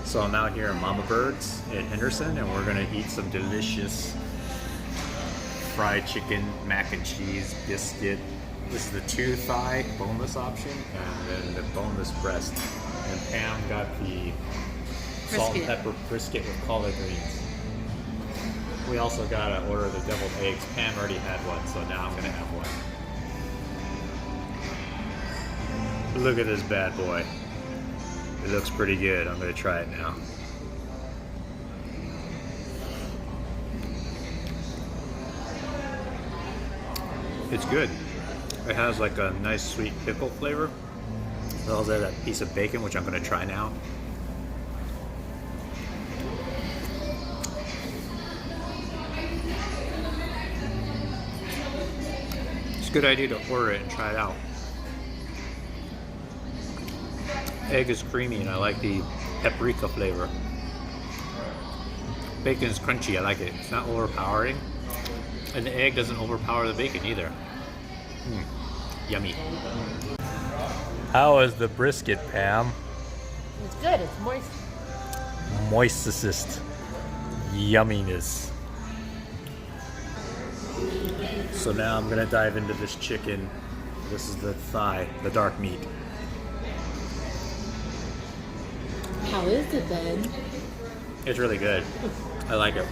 So I'm out here at Mama Bird's in Henderson, and we're gonna eat some delicious fried chicken, mac and cheese, biscuit. This is the 2-thigh boneless option, and then the boneless breast. And Pam got the salt and pepper brisket with collard greens. We also gotta order the deviled eggs. Pam already had one, so now I'm gonna have one. Look at this bad boy. It looks pretty good. I'm gonna try it now. It's good. It has like a nice sweet pickle flavor. It also has that piece of bacon, which I'm gonna try now. It's a good idea to order it and try it out. Egg is creamy and I like the paprika flavor. Bacon is crunchy, I like it. It's not overpowering. And the egg doesn't overpower the bacon either. Yummy. How is the brisket, Pam? It's good, it's moist. Moistest. Yumminess. So now I'm gonna dive into this chicken. This is the thigh, the dark meat. How is it then? It's really good. I like it.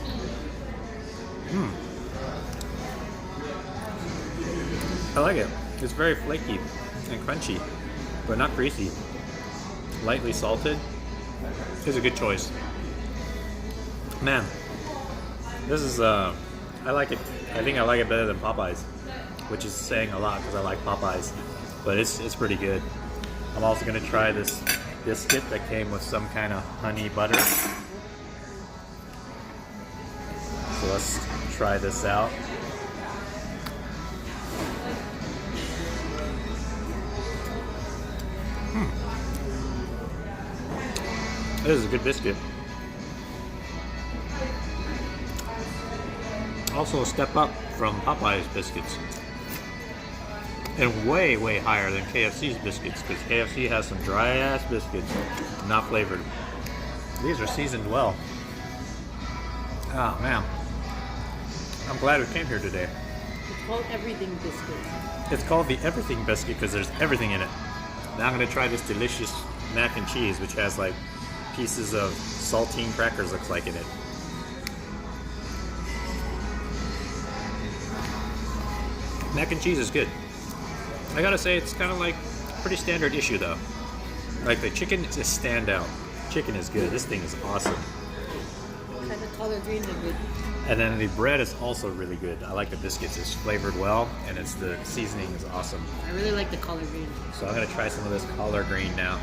I like it. It's very flaky and crunchy, but not greasy. Lightly salted. It's a good choice. Man, this is, I like it. I think I like it better than Popeyes, which is saying a lot because I like Popeyes, but it's pretty good. I'm also gonna try this biscuit that came with some kind of honey butter. So let's try this out. This is a good biscuit. Also a step up from Popeye's biscuits. And way, way higher than KFC's biscuits, because KFC has some dry ass biscuits, not flavored. These are seasoned well. Oh man. I'm glad we came here today. It's called Everything Biscuit. It's called the Everything Biscuit because there's everything in it. Now I'm gonna try this delicious mac and cheese, which has like pieces of saltine crackers, looks like, in it. Mac and cheese is good. I gotta say, it's kind of like pretty standard issue though. Like the chicken is a standout. Chicken is good. This thing is awesome. And the collard greens are good. And then the bread is also really good. I like the biscuits. It's flavored well, and it's the seasoning is awesome. I really like the collard greens. So I'm gonna try some of this collard green now.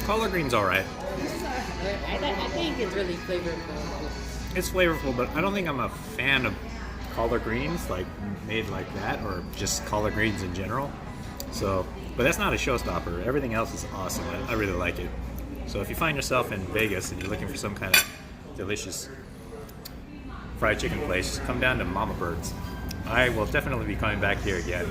Collard green's alright. I think it's really flavorful. It's flavorful, but I don't think I'm a fan of collard greens, like made like that, or just collard greens in general. So, but that's not a showstopper. Everything else is awesome. I really like it. So if you find yourself in Vegas and you're looking for some kind of delicious fried chicken place, come down to Mama Bird's. I will definitely be coming back here again.